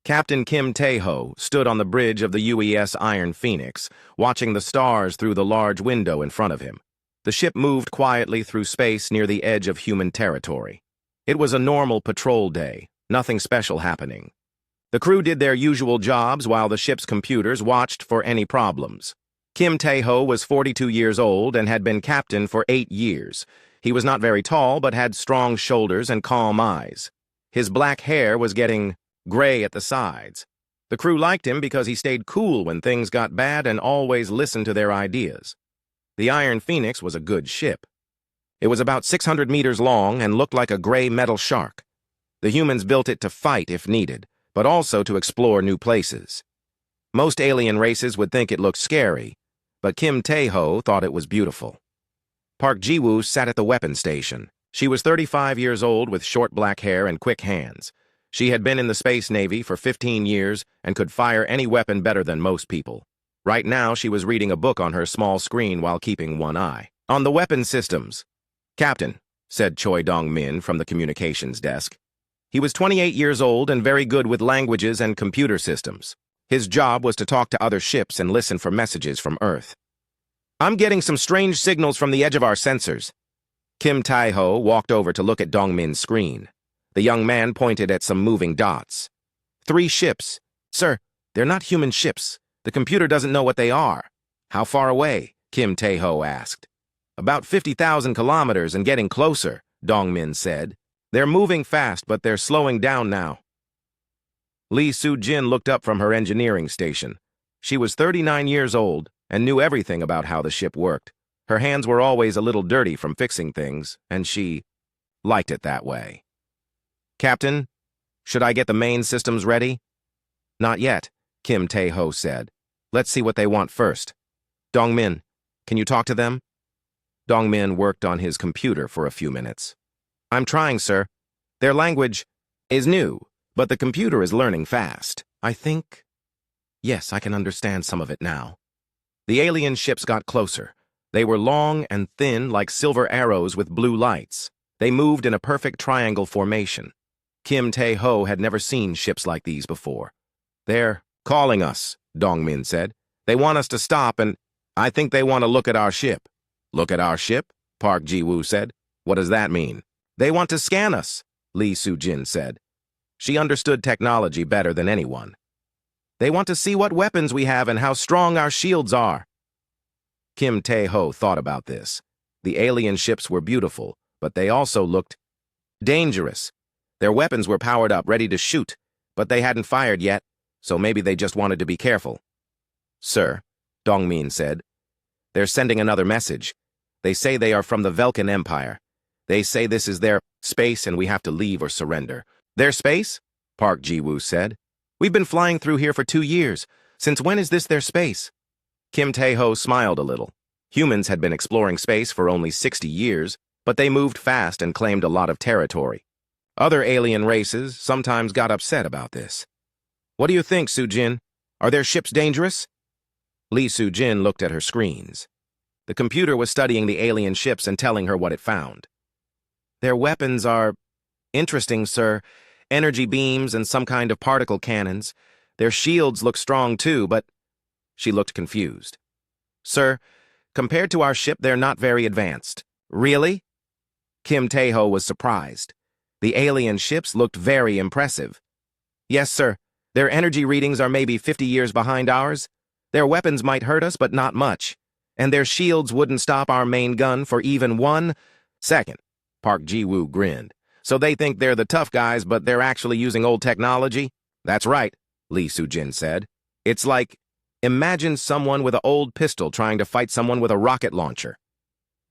Captain Kim Tae-ho stood on the bridge of the UES Iron Phoenix, watching the stars through the large window in front of him. The ship moved quietly through space near the edge of human territory. It was a normal patrol day, nothing special happening. The crew did their usual jobs while the ship's computers watched for any problems. Kim Tae-ho was 42 years old and had been captain for 8 years. He was not very tall but had strong shoulders and calm eyes. His black hair was getting gray at the sides. The crew liked him because he stayed cool when things got bad and always listened to their ideas. The Iron Phoenix was a good ship. It was about 600 meters long and looked like a gray metal shark. The humans built it to fight if needed, but also to explore new places. Most alien races would think it looked scary, but Kim Tae-ho thought it was beautiful. Park Ji-woo sat at the weapon station. She was 35 years old with short black hair and quick hands. She had been in the Space Navy for 15 years and could fire any weapon better than most people. Right now, she was reading a book on her small screen while keeping one eye on the weapon systems. "Captain," said Choi Dong-min from the communications desk. He was 28 years old and very good with languages and computer systems. His job was to talk to other ships and listen for messages from Earth. "I'm getting some strange signals from the edge of our sensors." Kim Tae-ho walked over to look at Dong-min's screen. The young man pointed at some moving dots. 3 ships. "Sir, they're not human ships. The computer doesn't know what they are." "How far away?" Kim Tae-ho asked. "About 50,000 kilometers and getting closer," Dong-min said. "They're moving fast, but they're slowing down now." Lee Soo-jin looked up from her engineering station. She was 39 years old and knew everything about how the ship worked. Her hands were always a little dirty from fixing things, and she liked it that way. "Captain, should I get the main systems ready?" "Not yet," Kim Tae-ho said. "Let's see what they want first. Dong-min, can you talk to them?" Dong-min worked on his computer for a few minutes. "I'm trying, sir. Their language is new, but the computer is learning fast. I think... Yes, I can understand some of it now." The alien ships got closer. They were long and thin like silver arrows with blue lights. They moved in a perfect triangle formation. Kim Tae-ho had never seen ships like these before. "They're calling us," Dong-min said. "They want us to stop and I think they want to look at our ship." "Look at our ship?" Park Ji-woo said. "What does that mean?" "They want to scan us," Lee Soo-jin said. She understood technology better than anyone. "They want to see what weapons we have and how strong our shields are." Kim Tae-ho thought about this. The alien ships were beautiful, but they also looked dangerous. Their weapons were powered up, ready to shoot, but they hadn't fired yet, so maybe they just wanted to be careful. "Sir," Dong-min said, "they're sending another message. They say they are from the Velkan Empire. They say this is their space and we have to leave or surrender." "Their space?" Park Ji-woo said. "We've been flying through here for 2 years. Since when is this their space?" Kim Tae-ho smiled a little. Humans had been exploring space for only 60 years, but they moved fast and claimed a lot of territory. Other alien races sometimes got upset about this. "What do you think, Soo-jin? Are their ships dangerous?" Lee Soo-jin looked at her screens. The computer was studying the alien ships and telling her what it found. "Their weapons are interesting, sir. Energy beams and some kind of particle cannons. Their shields look strong too, but..." She looked confused. "Sir, compared to our ship, they're not very advanced." "Really?" Kim Tae-ho was surprised. The alien ships looked very impressive. "Yes, sir. Their energy readings are maybe 50 years behind ours. Their weapons might hurt us, but not much. And their shields wouldn't stop our main gun for even 1 second. Park Ji-woo grinned. "So they think they're the tough guys, but they're actually using old technology?" "That's right," Lee Soo-jin said. "It's like, imagine someone with an old pistol trying to fight someone with a rocket launcher."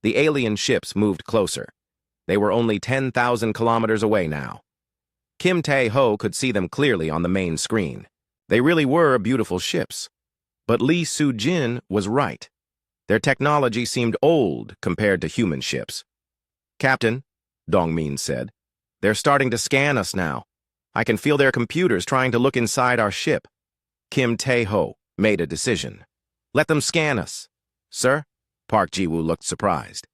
The alien ships moved closer. They were only 10,000 kilometers away now. Kim Tae-ho could see them clearly on the main screen. They really were beautiful ships. But Lee Soo-jin was right. Their technology seemed old compared to human ships. "Captain," Dong-min said, "they're starting to scan us now. I can feel their computers trying to look inside our ship." Kim Tae-ho made a decision. "Let them scan us." "Sir?" Park Ji-woo looked surprised.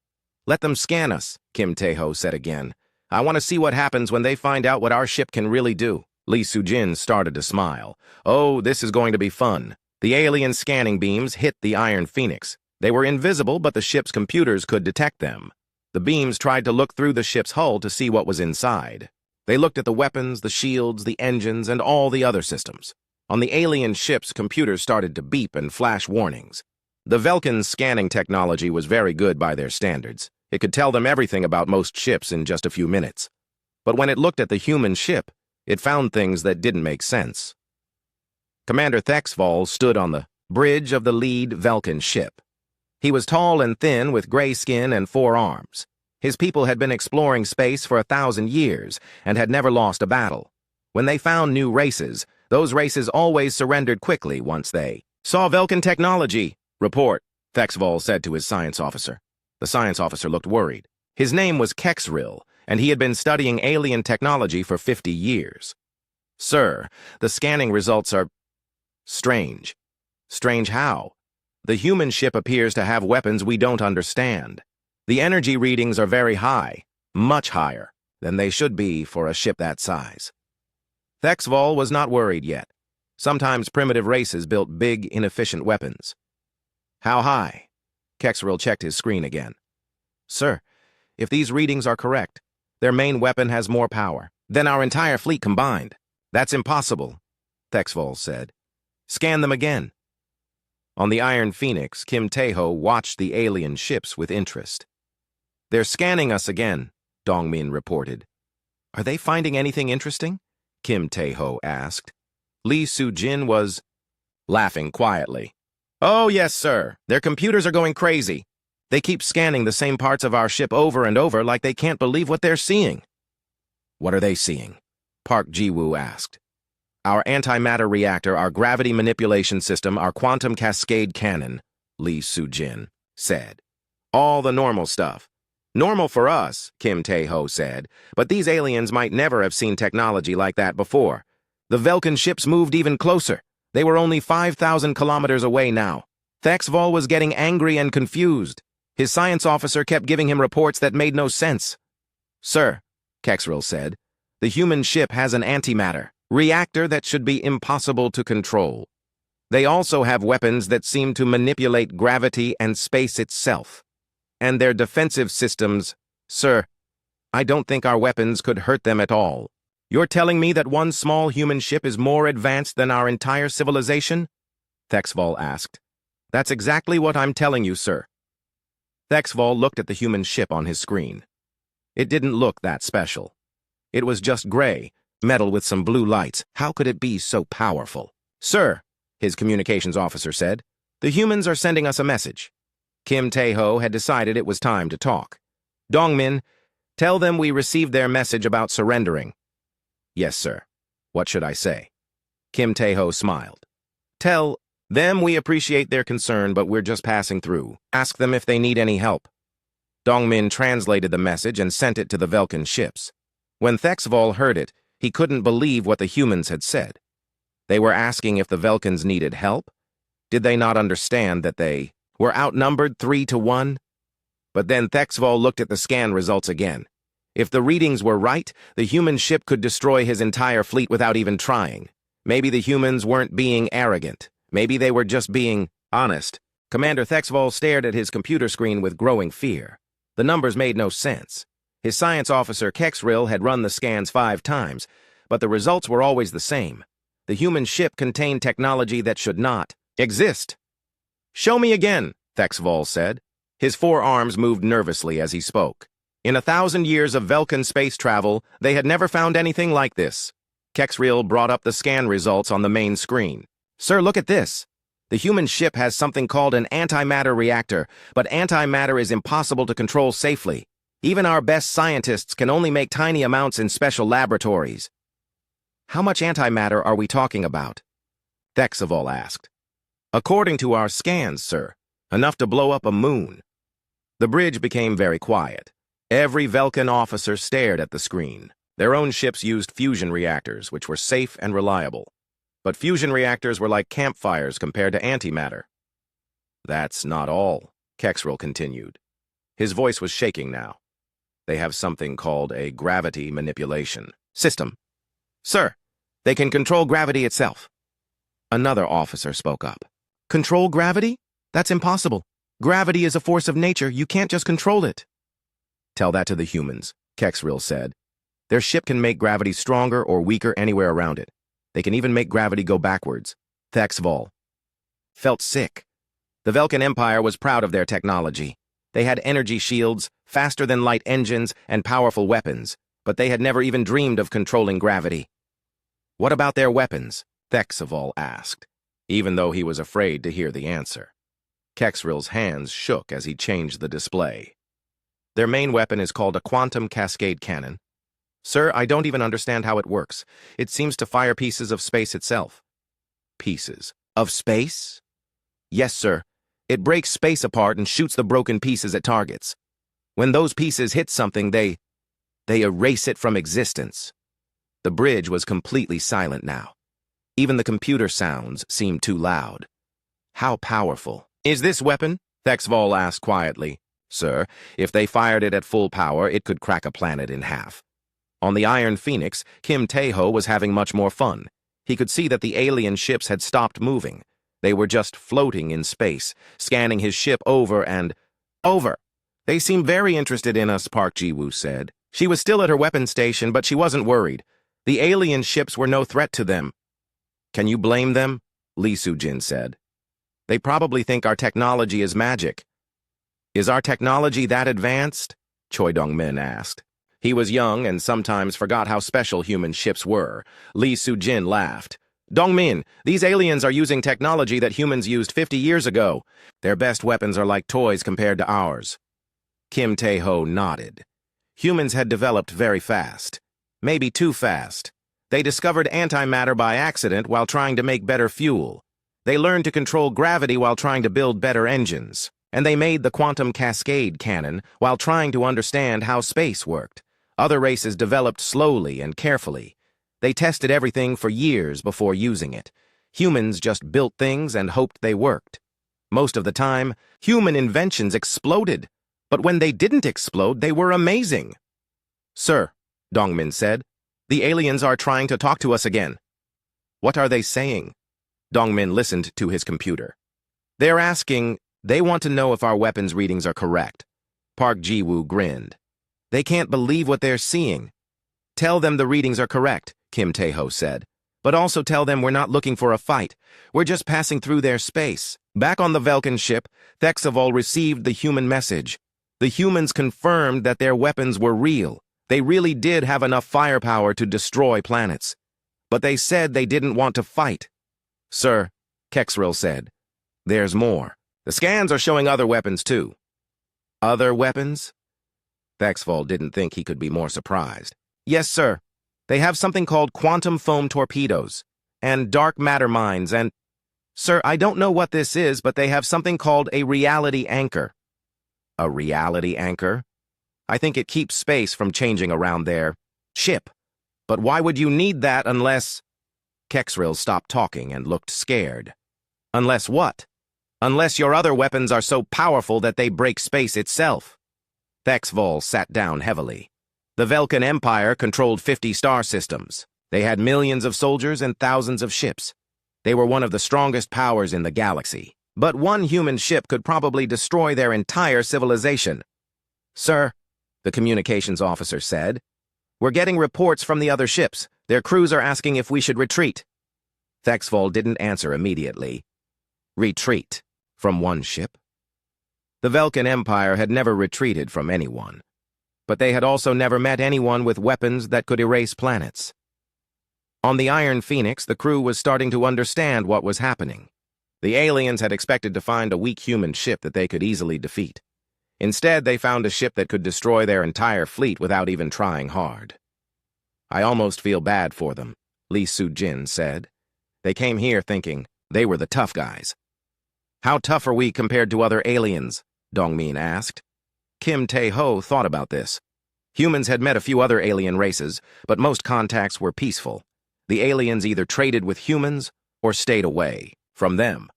"Let them scan us," Kim Tae-ho said again. "I want to see what happens when they find out what our ship can really do." Lee Sujin started to smile. Oh, this is going to be fun. The alien scanning beams hit the Iron Phoenix. They were invisible, but the ship's computers could detect them. The beams tried to look through the ship's hull to see what was inside. They looked at the weapons, the shields, the engines, and all the other systems. On the alien ship's computers started to beep and flash warnings. The Velkin's scanning technology was very good by their standards. It could tell them everything about most ships in just a few minutes. But when it looked at the human ship, it found things that didn't make sense. Commander Thexval stood on the bridge of the lead Velkin ship. He was tall and thin with gray skin and 4 arms. His people had been exploring space for 1,000 years and had never lost a battle. When they found new races, those races always surrendered quickly once they saw Velkin technology. Report, Thexval said to his science officer. The science officer looked worried. His name was Kexril, and he had been studying alien technology for 50 years. Sir, the scanning results are strange. Strange how? The human ship appears to have weapons we don't understand. The energy readings are very high, much higher than they should be for a ship that size. Thexval was not worried yet. Sometimes primitive races built big, inefficient weapons. How high? Kexril checked his screen again. Sir, if these readings are correct, their main weapon has more power than our entire fleet combined. That's impossible, Thexval said. Scan them again. On the Iron Phoenix, Kim Tae-ho watched the alien ships with interest. They're scanning us again, Dongmin reported. Are they finding anything interesting? Kim Tae-ho asked. Lee Soo-jin was laughing quietly. Oh, yes, sir. Their computers are going crazy. They keep scanning the same parts of our ship over and over like they can't believe what they're seeing. What are they seeing? Park Ji-woo asked. Our antimatter reactor, our gravity manipulation system, our quantum cascade cannon, Lee Soo-jin said. All the normal stuff. Normal for us, Kim Tae-ho said, but these aliens might never have seen technology like that before. The Velkin ships moved even closer. They were only 5,000 kilometers away now. Thexval was getting angry and confused. His science officer kept giving him reports that made no sense. Sir, Kexril said, the human ship has an antimatter reactor that should be impossible to control. They also have weapons that seem to manipulate gravity and space itself. And their defensive systems, sir, I don't think our weapons could hurt them at all. You're telling me that one small human ship is more advanced than our entire civilization? Thexval asked. That's exactly what I'm telling you, sir. Thexval looked at the human ship on his screen. It didn't look that special. It was just gray, metal with some blue lights. How could it be so powerful? Sir, his communications officer said, the humans are sending us a message. Kim Tae-ho had decided it was time to talk. Dongmin, tell them we received their message about surrendering. Yes, sir. What should I say? Kim Tae-ho smiled. Tell them we appreciate their concern, but we're just passing through. Ask them if they need any help. Dongmin translated the message and sent it to the Velkin ships. When Thexval heard it, he couldn't believe what the humans had said. They were asking if the Velkins needed help. Did they not understand that they were outnumbered 3-1? But then Thexval looked at the scan results again. If the readings were right, the human ship could destroy his entire fleet without even trying. Maybe the humans weren't being arrogant. Maybe they were just being honest. Commander Thexval stared at his computer screen with growing fear. The numbers made no sense. His science officer, Kexril, had run the scans 5 times, but the results were always the same. The human ship contained technology that should not exist. Show me again, Thexval said. His 4 arms moved nervously as he spoke. In 1,000 years of Velkin space travel, they had never found anything like this. Kexril brought up the scan results on the main screen. Sir, look at this. The human ship has something called an antimatter reactor, but antimatter is impossible to control safely. Even our best scientists can only make tiny amounts in special laboratories. How much antimatter are we talking about? Thexval asked. According to our scans, sir, enough to blow up a moon. The bridge became very quiet. Every Velkin officer stared at the screen. Their own ships used fusion reactors, which were safe and reliable. But fusion reactors were like campfires compared to antimatter. That's not all, Kexril continued. His voice was shaking now. They have something called a gravity manipulation system. Sir, They can control gravity itself. Another officer spoke up. Control gravity? That's impossible. Gravity is a force of nature. You can't just control it. Tell that to the humans, Kexril said. Their ship can make gravity stronger or weaker anywhere around it. They can even make gravity go backwards. Thexval felt sick. The Velkan Empire was proud of their technology. They had energy shields, faster-than-light engines, and powerful weapons, but they had never even dreamed of controlling gravity. What about their weapons? Thexval asked, even though he was afraid to hear the answer. Kexril's hands shook as he changed the display. Their main weapon is called a quantum cascade cannon. Sir, I don't even understand how it works. It seems to fire pieces of space itself. Pieces of space? Yes, sir. It breaks space apart and shoots the broken pieces at targets. When those pieces hit something, they erase it from existence. The bridge was completely silent now. Even the computer sounds seemed too loud. How powerful is this weapon? Thexval asked quietly. Sir, if they fired it at full power, it could crack a planet in half. On the Iron Phoenix, Kim Tae-ho was having much more fun. He could see that the alien ships had stopped moving. They were just floating in space, scanning his ship over and over. They seem very interested in us, Park Ji-woo said. She was still at her weapons station, but she wasn't worried. The alien ships were no threat to them. Can you blame them? Lee Soo-jin said. They probably think our technology is magic. Is our technology that advanced? Choi Dong-min asked. He was young and sometimes forgot how special human ships were. Lee Soo-jin laughed. Dong-min, these aliens are using technology that humans used 50 years ago. Their best weapons are like toys compared to ours. Kim Tae-ho nodded. Humans had developed very fast. Maybe too fast. They discovered antimatter by accident while trying to make better fuel. They learned to control gravity while trying to build better engines. And they made the quantum cascade cannon while trying to understand how space worked. Other races developed slowly and carefully. They tested everything for years before using it. Humans just built things and hoped they worked. Most of the time, human inventions exploded. But when they didn't explode, they were amazing. Sir, Dong-min said, the aliens are trying to talk to us again. What are they saying? Dong-min listened to his computer. They're asking, they want to know if our weapons readings are correct. Park Ji-woo grinned. They can't believe what they're seeing. Tell them the readings are correct, Kim Tae-ho said. But also tell them we're not looking for a fight. We're just passing through their space. Back on the Velkan ship, Thexval received the human message. The humans confirmed that their weapons were real. They really did have enough firepower to destroy planets. But they said they didn't want to fight. Sir, Kexril said, there's more. The scans are showing other weapons too. Other weapons? Thexval didn't think he could be more surprised. Yes, sir. They have something called quantum foam torpedoes and dark matter mines and... Sir, I don't know what this is, but they have something called a reality anchor. A reality anchor? I think it keeps space from changing around their ship. But why would you need that unless... Kexril stopped talking and looked scared. Unless what? Unless your other weapons are so powerful that they break space itself. Thexval sat down heavily. The Velkan Empire controlled 50 star systems. They had millions of soldiers and thousands of ships. They were one of the strongest powers in the galaxy. But one human ship could probably destroy their entire civilization. Sir, the communications officer said, we're getting reports from the other ships. Their crews are asking if we should retreat. Thexval didn't answer immediately. Retreat from one ship? The Velkan Empire had never retreated from anyone, but they had also never met anyone with weapons that could erase planets. On the Iron Phoenix, the crew was starting to understand what was happening. The aliens had expected to find a weak human ship that they could easily defeat. Instead, they found a ship that could destroy their entire fleet without even trying hard. I almost feel bad for them, Lee Soo-jin said. They came here thinking they were the tough guys. How tough are we compared to other aliens? Dong-min asked. Kim Tae-ho thought about this. Humans had met a few other alien races, but most contacts were peaceful. The aliens either traded with humans or stayed away from them.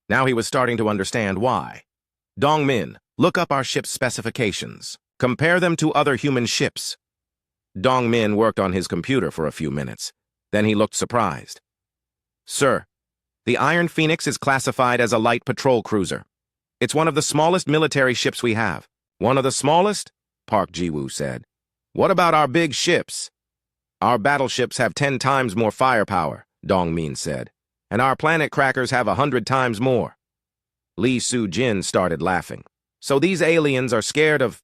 Now he was starting to understand why. Dong-min, look up our ship's specifications. Compare them to other human ships. Dong-min worked on his computer for a few minutes. Then he looked surprised. Sir, the Iron Phoenix is classified as a light patrol cruiser. It's one of the smallest military ships we have. One of the smallest? Park Ji-woo said. What about our big ships? Our battleships have 10 times more firepower, Dong-min said. And our planet crackers have 100 times more. Lee Soo-jin started laughing. So these aliens are scared of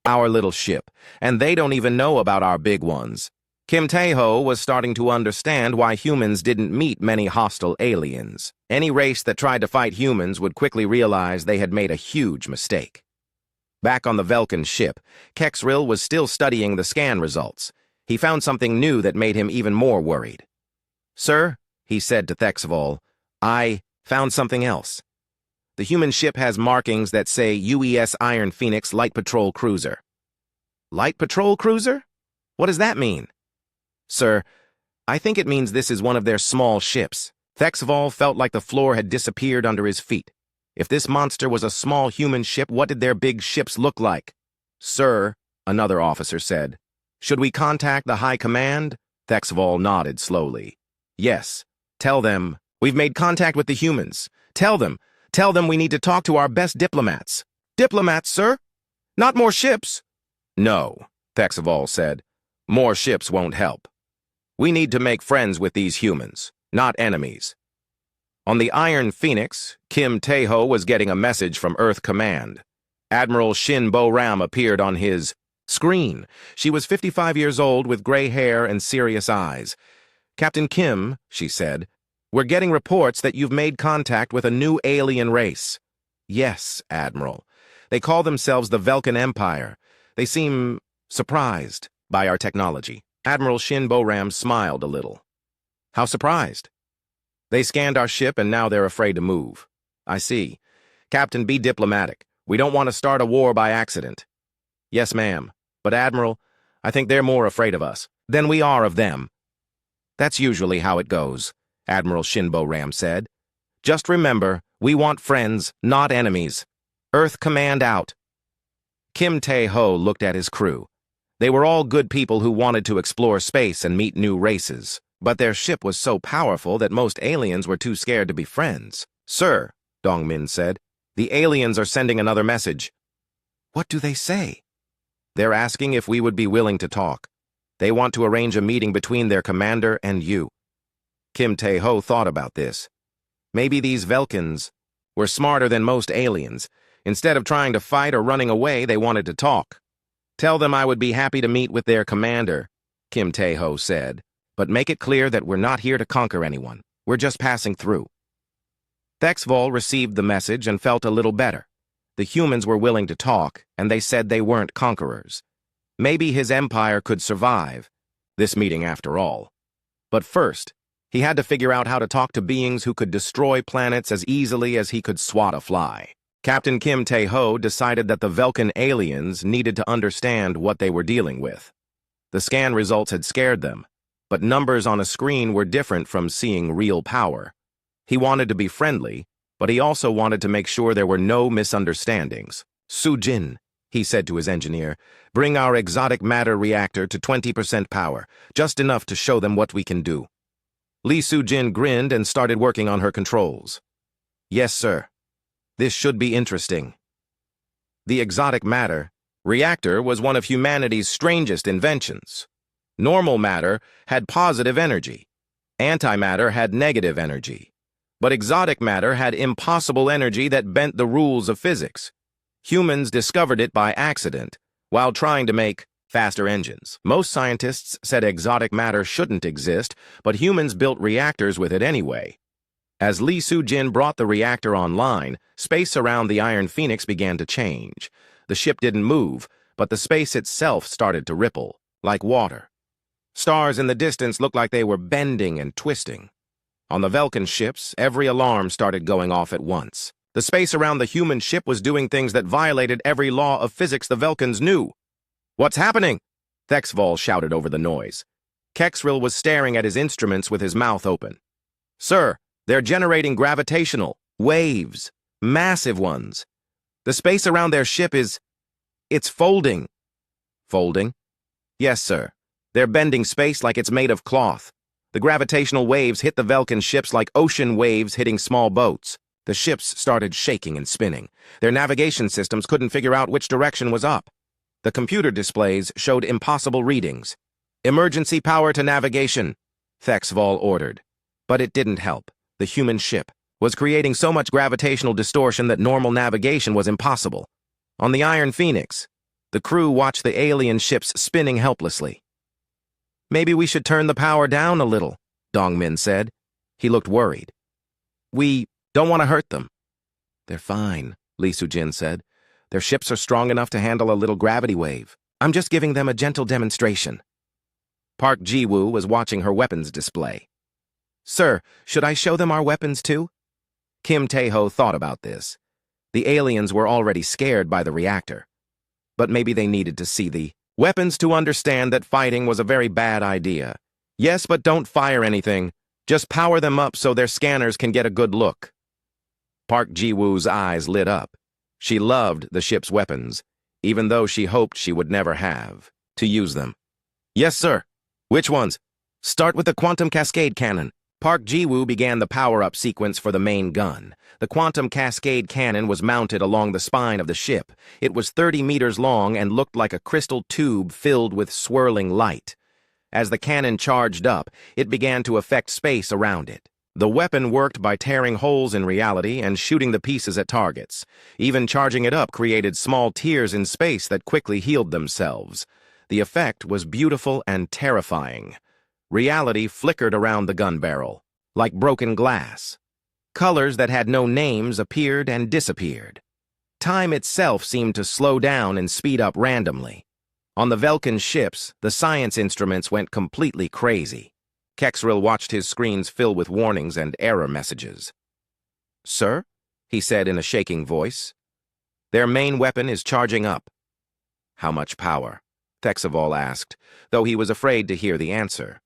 our little ship, and they don't even know about our big ones. Kim Tae-ho was starting to understand why humans didn't meet many hostile aliens. Any race that tried to fight humans would quickly realize they had made a huge mistake. Back on the Velkin ship, Kexril was still studying the scan results. He found something new that made him even more worried. Sir, he said to Thexval, I found something else. The human ship has markings that say UES Iron Phoenix Light Patrol Cruiser. Light Patrol Cruiser? What does that mean? Sir, I think it means this is one of their small ships. Thexval felt like the floor had disappeared under his feet. If this monster was a small human ship, what did their big ships look like? Sir, another officer said. Should we contact the High Command? Thexval nodded slowly. Yes. Tell them, we've made contact with the humans. Tell them we need to talk to our best diplomats. Diplomats, sir? Not more ships. No, Thexval said. More ships won't help. We need to make friends with these humans, not enemies. On the Iron Phoenix, Kim Tae-ho was getting a message from Earth Command. Admiral Shin Bo-ram appeared on his screen. She was 55 years old with gray hair and serious eyes. Captain Kim, she said, we're getting reports that you've made contact with a new alien race. Yes, Admiral. They call themselves the Velkin Empire. They seem surprised by our technology. Admiral Shin Bo-ram smiled a little. How surprised? They scanned our ship and now they're afraid to move. I see. Captain, be diplomatic. We don't want to start a war by accident. Yes, ma'am. But Admiral, I think they're more afraid of us than we are of them. That's usually how it goes, Admiral Shin Bo-ram said. Just remember, we want friends, not enemies. Earth Command out. Kim Tae-ho looked at his crew. They were all good people who wanted to explore space and meet new races, but their ship was so powerful that most aliens were too scared to be friends. Sir, Dong-min said, the aliens are sending another message. What do they say? They're asking if we would be willing to talk. They want to arrange a meeting between their commander and you. Kim Tae-ho thought about this. Maybe these Velkins were smarter than most aliens. Instead of trying to fight or running away, they wanted to talk. Tell them I would be happy to meet with their commander, Kim Tae-ho said, but make it clear that we're not here to conquer anyone. We're just passing through. Thexval received the message and felt a little better. The humans were willing to talk, and they said they weren't conquerors. Maybe his empire could survive this meeting after all. But first, he had to figure out how to talk to beings who could destroy planets as easily as he could swat a fly. Captain Kim Tae-ho decided that the Velkin aliens needed to understand what they were dealing with. The scan results had scared them, but numbers on a screen were different from seeing real power. He wanted to be friendly, but he also wanted to make sure there were no misunderstandings. Soo-jin, he said to his engineer, bring our exotic matter reactor to 20% power, just enough to show them what we can do. Lee Soo-jin grinned and started working on her controls. Yes, sir. This should be interesting. The exotic matter reactor was one of humanity's strangest inventions. Normal matter had positive energy. Antimatter had negative energy. But exotic matter had impossible energy that bent the rules of physics. Humans discovered it by accident while trying to make faster engines. Most scientists said exotic matter shouldn't exist, but humans built reactors with it anyway. As Lee Soo-jin brought the reactor online, space around the Iron Phoenix began to change. The ship didn't move, but the space itself started to ripple, like water. Stars in the distance looked like they were bending and twisting. On the Velkin ships, every alarm started going off at once. The space around the human ship was doing things that violated every law of physics the Velkins knew. What's happening? Thexval shouted over the noise. Kexril was staring at his instruments with his mouth open. Sir, they're generating gravitational waves, massive ones. The space around their ship it's folding. Folding? Yes, sir. They're bending space like it's made of cloth. The gravitational waves hit the Velkin ships like ocean waves hitting small boats. The ships started shaking and spinning. Their navigation systems couldn't figure out which direction was up. The computer displays showed impossible readings. "Emergency power to navigation," Thexval ordered. But it didn't help. The human ship was creating so much gravitational distortion that normal navigation was impossible. On the Iron Phoenix, the crew watched the alien ships spinning helplessly. "Maybe we should turn the power down a little," Dongmin said. He looked worried. "We don't want to hurt them." "They're fine," Li Sujin said. "Their ships are strong enough to handle a little gravity wave. I'm just giving them a gentle demonstration." Park Ji-woo was watching her weapons display. "Sir, should I show them our weapons too?" Kim Tae-ho thought about this. The aliens were already scared by the reactor. But maybe they needed to see the weapons to understand that fighting was a very bad idea. "Yes, but don't fire anything. Just power them up so their scanners can get a good look." Park Ji-woo's eyes lit up. She loved the ship's weapons, even though she hoped she would never have to use them. "Yes, sir." "Which ones?" "Start with the quantum cascade cannon." Park Ji-woo began the power-up sequence for the main gun. The quantum cascade cannon was mounted along the spine of the ship. It was 30 meters long and looked like a crystal tube filled with swirling light. As the cannon charged up, it began to affect space around it. The weapon worked by tearing holes in reality and shooting the pieces at targets. Even charging it up created small tears in space that quickly healed themselves. The effect was beautiful and terrifying. Reality flickered around the gun barrel, like broken glass. Colors that had no names appeared and disappeared. Time itself seemed to slow down and speed up randomly. On the Velkin ships, the science instruments went completely crazy. Kexril watched his screens fill with warnings and error messages. "Sir?" he said in a shaking voice. "Their main weapon is charging up." "How much power?" Thexval asked, though he was afraid to hear the answer.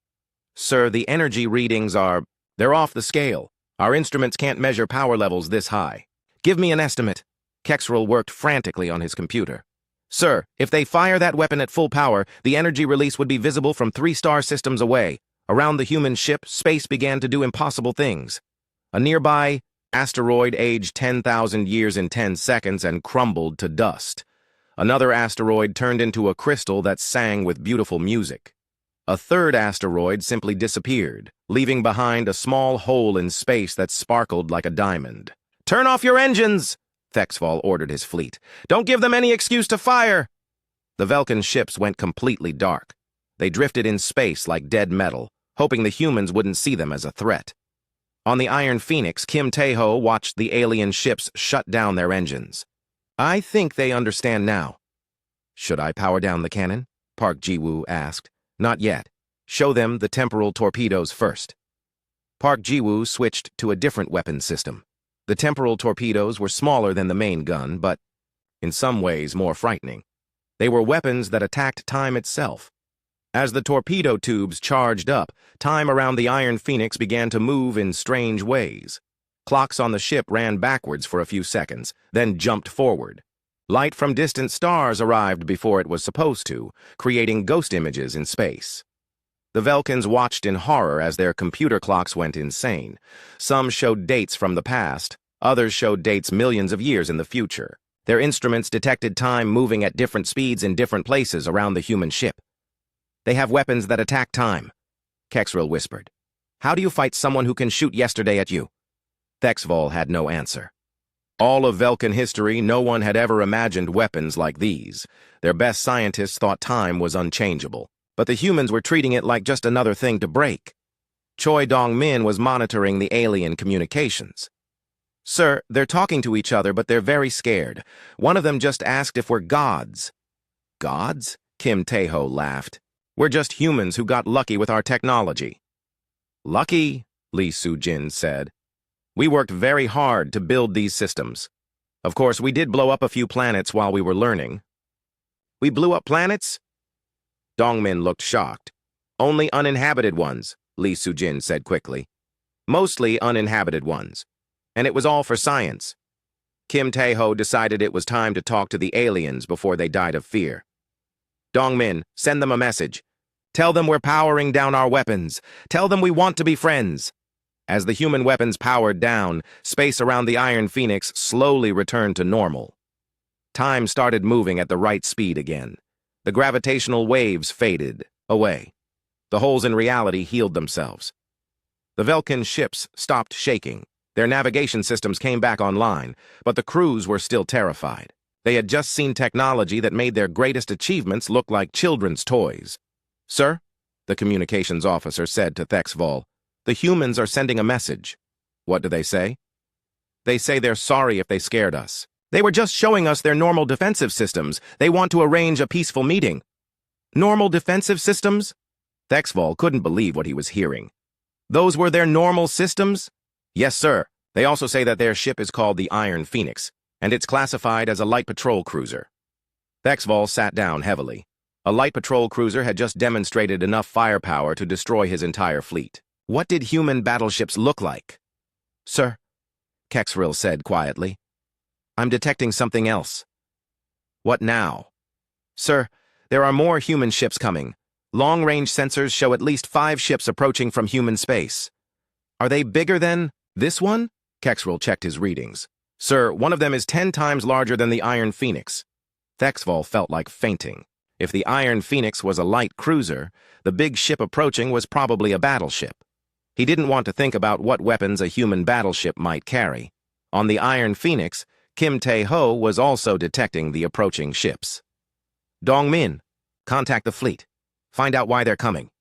"Sir, the energy readings they're off the scale. Our instruments can't measure power levels this high." "Give me an estimate." Kexril worked frantically on his computer. "Sir, if they fire that weapon at full power, the energy release would be visible from 3 star systems away. Around the human ship, space began to do impossible things. A nearby asteroid aged 10,000 years in 10 seconds and crumbled to dust. Another asteroid turned into a crystal that sang with beautiful music. A third asteroid simply disappeared, leaving behind a small hole in space that sparkled like a diamond. "Turn off your engines!" Thexval ordered his fleet. "Don't give them any excuse to fire!" The Velkin ships went completely dark. They drifted in space like dead metal, hoping the humans wouldn't see them as a threat. On the Iron Phoenix, Kim Tae-ho watched the alien ships shut down their engines. "I think they understand now." "Should I power down the cannon?" Park Ji-woo asked. "Not yet. Show them the temporal torpedoes first." Park Ji-woo switched to a different weapon system. The temporal torpedoes were smaller than the main gun, but in some ways more frightening. They were weapons that attacked time itself. As the torpedo tubes charged up, time around the Iron Phoenix began to move in strange ways. Clocks on the ship ran backwards for a few seconds, then jumped forward. Light from distant stars arrived before it was supposed to, creating ghost images in space. The Velkins watched in horror as their computer clocks went insane. Some showed dates from the past, others showed dates millions of years in the future. Their instruments detected time moving at different speeds in different places around the human ship. "They have weapons that attack time," Kexril whispered. "How do you fight someone who can shoot yesterday at you?" Thexval had no answer. All of Velkin history, no one had ever imagined weapons like these. Their best scientists thought time was unchangeable, but the humans were treating it like just another thing to break. Choi Dong-min was monitoring the alien communications. "Sir, they're talking to each other, but they're very scared. One of them just asked if we're gods." "Gods?" Kim Tae-ho laughed. "We're just humans who got lucky with our technology." "Lucky?" Lee Soo-jin said. "We worked very hard to build these systems. Of course, we did blow up a few planets while we were learning." "We blew up planets?" Dongmin looked shocked. "Only uninhabited ones," Lee Soo-jin said quickly. "Mostly uninhabited ones. And it was all for science." Kim Tae-ho decided it was time to talk to the aliens before they died of fear. "Dongmin, send them a message. Tell them we're powering down our weapons. Tell them we want to be friends. As the human weapons powered down, space around the Iron Phoenix slowly returned to normal. Time started moving at the right speed again. The gravitational waves faded away. The holes in reality healed themselves. The Velkin ships stopped shaking. Their navigation systems came back online, but the crews were still terrified. They had just seen technology that made their greatest achievements look like children's toys. "Sir," the communications officer said to Thexval, "the humans are sending a message." "What do they say?" "They say they're sorry if they scared us. They were just showing us their normal defensive systems. They want to arrange a peaceful meeting." "Normal defensive systems?" Thexval couldn't believe what he was hearing. "Those were their normal systems?" "Yes, sir. They also say that their ship is called the Iron Phoenix, and it's classified as a light patrol cruiser." Thexval sat down heavily. A light patrol cruiser had just demonstrated enough firepower to destroy his entire fleet. What did human battleships look like? "Sir," Kexrill said quietly, "I'm detecting something else." "What now?" "Sir, there are more human ships coming. Long-range sensors show at least 5 ships approaching from human space." "Are they bigger than this one?" Kexrill checked his readings. "Sir, one of them is 10 times larger than the Iron Phoenix." Thexval felt like fainting. If the Iron Phoenix was a light cruiser, the big ship approaching was probably a battleship. He didn't want to think about what weapons a human battleship might carry. On the Iron Phoenix, Kim Tae-ho was also detecting the approaching ships. "Dong-min, contact the fleet. Find out why they're coming."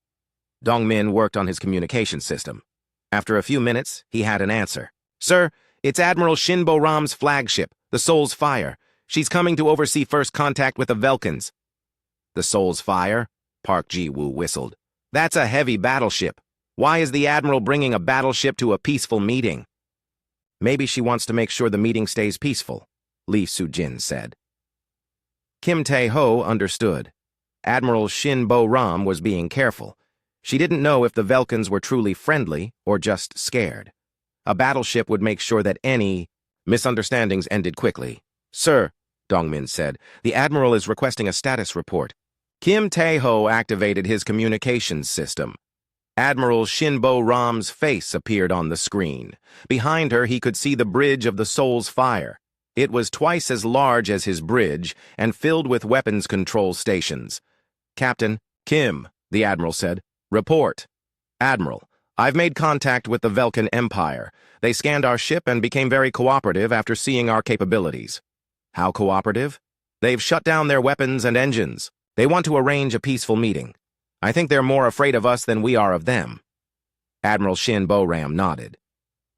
Dong-min worked on his communication system. After a few minutes, he had an answer. "Sir, it's Admiral Shinbo Ram's flagship, the Soul's Fire. She's coming to oversee first contact with the Velkins." "The Soul's Fire?" Park Ji-woo whistled. "That's a heavy battleship. Why is the Admiral bringing a battleship to a peaceful meeting?" "Maybe she wants to make sure the meeting stays peaceful," Lee Soo-jin said. Kim Tae-ho understood. Admiral Shinbo Ram was being careful. She didn't know if the Velkins were truly friendly or just scared. A battleship would make sure that any misunderstandings ended quickly. "Sir," Dong-min said, "the Admiral is requesting a status report." Kim Tae-ho activated his communications system. Admiral Shinbo Ram's face appeared on the screen. Behind her, he could see the bridge of the Soul's Fire. It was twice as large as his bridge and filled with weapons control stations. "Captain Kim," the Admiral said, "report." "Admiral, I've made contact with the Velkin Empire. They scanned our ship and became very cooperative after seeing our capabilities." "How cooperative?" "They've shut down their weapons and engines. They want to arrange a peaceful meeting. I think they're more afraid of us than we are of them." Admiral Shinbo Ram nodded.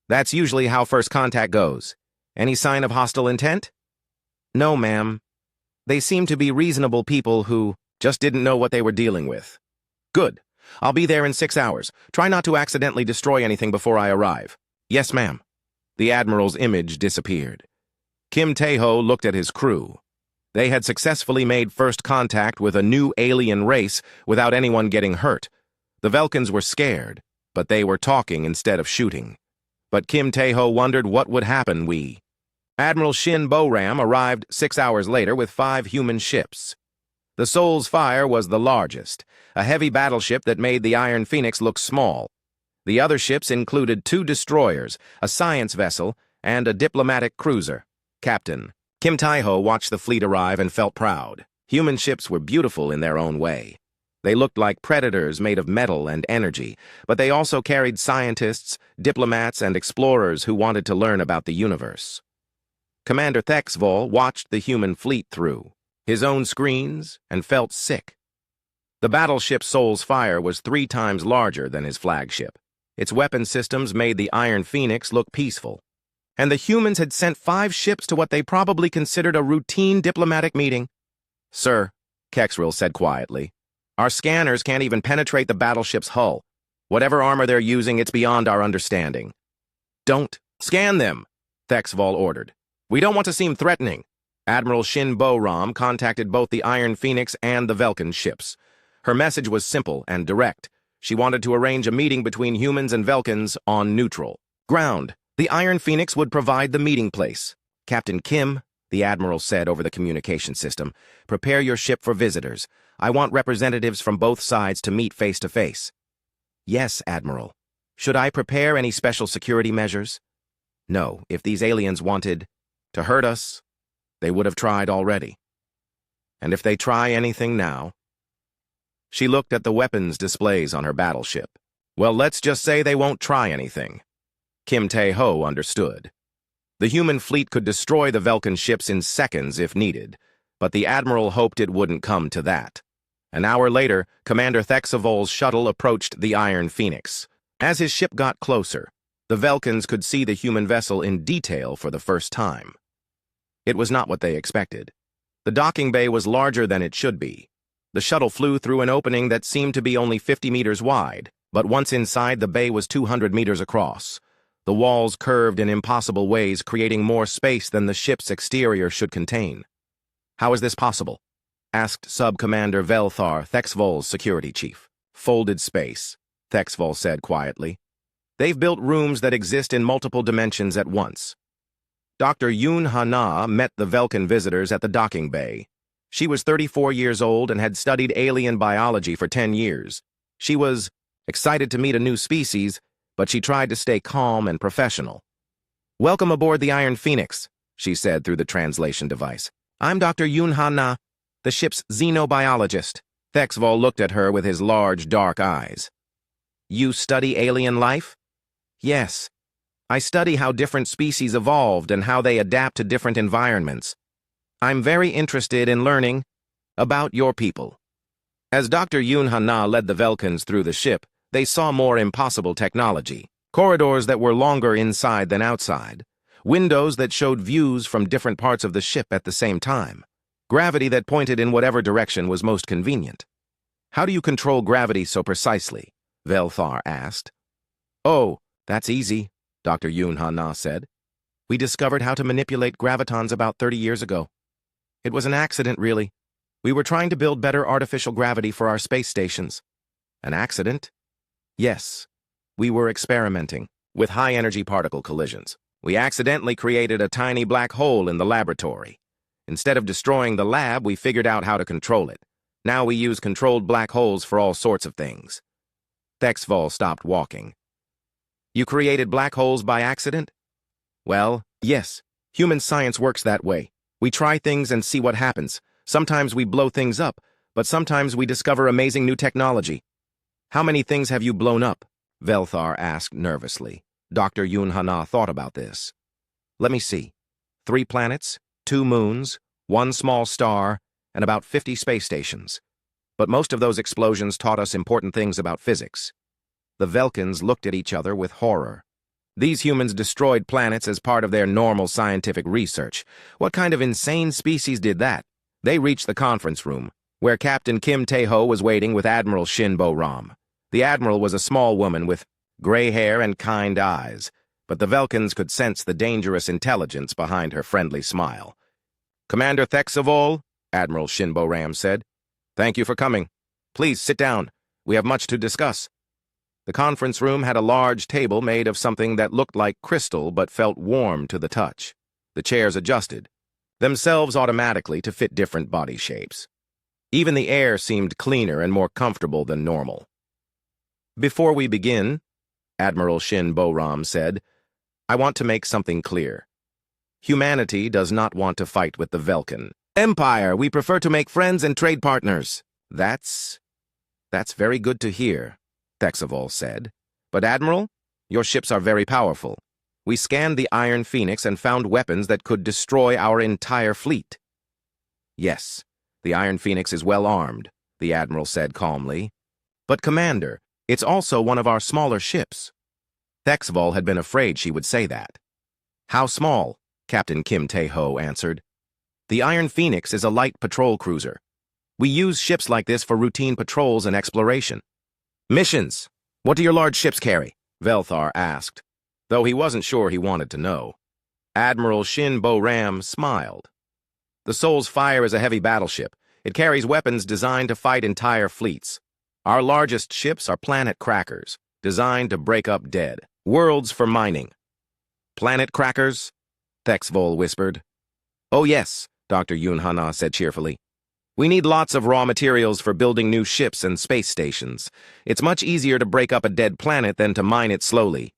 "That's usually how first contact goes. Any sign of hostile intent?" "No, ma'am. They seem to be reasonable people who just didn't know what they were dealing with." "Good. I'll be there in 6 hours. Try not to accidentally destroy anything before I arrive." "Yes, ma'am." The Admiral's image disappeared. Kim Tae-ho looked at his crew. They had successfully made first contact with a new alien race without anyone getting hurt. The Velkins were scared, but they were talking instead of shooting. But Kim Tae-ho wondered what would happen Admiral Shinbo Ram arrived 6 hours later with 5 human ships. The Soul's Fire was the largest, a heavy battleship that made the Iron Phoenix look small. The other ships included 2 destroyers, a science vessel, and a diplomatic cruiser. Captain Kim Tae-ho watched the fleet arrive and felt proud. Human ships were beautiful in their own way. They looked like predators made of metal and energy, but they also carried scientists, diplomats, and explorers who wanted to learn about the universe. Commander Thexval watched the human fleet through his own screens and felt sick. The battleship Soul's Fire was 3 times larger than his flagship. Its weapon systems made the Iron Phoenix look peaceful. And the humans had sent 5 ships to what they probably considered a routine diplomatic meeting. "Sir," Kexrill said quietly, "our scanners can't even penetrate the battleship's hull. Whatever armor they're using, it's beyond our understanding." "Don't scan them," Thexval ordered. "We don't want to seem threatening." Admiral Shinbo Ram contacted both the Iron Phoenix and the Velkin ships. Her message was simple and direct. She wanted to arrange a meeting between humans and Velkins on neutral ground. The Iron Phoenix would provide the meeting place. Captain Kim, the Admiral said over the communication system. "Prepare your ship for visitors. I want representatives from both sides to meet face to face." "Yes, Admiral. Should I prepare any special security measures?" "No, if these aliens wanted to hurt us, they would have tried already. And if they try anything now..." She looked at the weapons displays on her battleship. "Well, let's just say they won't try anything." Kim Tae-ho understood. The human fleet could destroy the Velkan ships in seconds if needed, but the Admiral hoped it wouldn't come to that. An hour later, Commander Thexavol's shuttle approached the Iron Phoenix. As his ship got closer, the Velkans could see the human vessel in detail for the first time. It was not what they expected. The docking bay was larger than it should be. The shuttle flew through an opening that seemed to be only 50 meters wide, but once inside, the bay was 200 meters across. The walls curved in impossible ways, creating more space than the ship's exterior should contain. "How is this possible?" asked Sub-Commander Velthar, Thexvol's security chief. "Folded space," Thexvol said quietly. "They've built rooms that exist in multiple dimensions at once." Dr. Yoon Ha-na met the Velkan visitors at the docking bay. She was 34 years old and had studied alien biology for 10 years. She was excited to meet a new species, but she tried to stay calm and professional. "Welcome aboard the Iron Phoenix," she said through the translation device. "I'm Dr. Yoon Ha-na, the ship's xenobiologist." Thexvol looked at her with his large, dark eyes. "You study alien life?" "Yes. I study how different species evolved and how they adapt to different environments. I'm very interested in learning about your people." As Dr. Yoon Ha-na led the Velkans through the ship, they saw more impossible technology. Corridors that were longer inside than outside. Windows that showed views from different parts of the ship at the same time. Gravity that pointed in whatever direction was most convenient. "How do you control gravity so precisely?" Velthar asked. "Oh, that's easy," Dr. Yoon Ha-na said. "We discovered how to manipulate gravitons about 30 years ago. It was an accident, really. We were trying to build better artificial gravity for our space stations." "An accident?" "Yes. We were experimenting with high-energy particle collisions. We accidentally created a tiny black hole in the laboratory. Instead of destroying the lab, we figured out how to control it. Now we use controlled black holes for all sorts of things." Thexvol stopped walking. "You created black holes by accident?" "Well, yes. Human science works that way. We try things and see what happens. Sometimes we blow things up, but sometimes we discover amazing new technology." "How many things have you blown up?" Velthar asked nervously. Dr. Yoon Ha-na thought about this. "Let me see. 3 planets, 2 moons, 1 small star, and about 50 space stations. But most of those explosions taught us important things about physics." The Velkans looked at each other with horror. These humans destroyed planets as part of their normal scientific research. What kind of insane species did that? They reached the conference room, where Captain Kim Tae-ho was waiting with Admiral Shin Bo-ram. The Admiral was a small woman with gray hair and kind eyes, but the Velkans could sense the dangerous intelligence behind her friendly smile. "Commander Thexavol," Admiral Shin Bo-ram said, "thank you for coming. Please sit down. We have much to discuss." The conference room had a large table made of something that looked like crystal but felt warm to the touch. The chairs adjusted themselves automatically to fit different body shapes. Even the air seemed cleaner and more comfortable than normal. "Before we begin," Admiral Shin Bo-ram said, "I want to make something clear. Humanity does not want to fight with the Velkan Empire. We prefer to make friends and trade partners." That's very good to hear," Thexavol said. "But Admiral, your ships are very powerful. We scanned the Iron Phoenix and found weapons that could destroy our entire fleet." "Yes, the Iron Phoenix is well armed," the Admiral said calmly. "But Commander, it's also one of our smaller ships." Thexvol had been afraid she would say that. "How small?" Captain Kim Tae-ho answered. "The Iron Phoenix is a light patrol cruiser. We use ships like this for routine patrols and exploration." "Missions. What do your large ships carry?" Velthar asked, though he wasn't sure he wanted to know. Admiral Shin Bo-ram smiled. "The Soul's Fire is a heavy battleship. It carries weapons designed to fight entire fleets. Our largest ships are planet crackers, designed to break up dead worlds for mining." "Planet crackers?" Thexvol whispered. Oh yes, Dr. Yoon Hana said cheerfully. We need lots of raw materials for building new ships and space stations. It's much easier to break up a dead planet than to mine it slowly.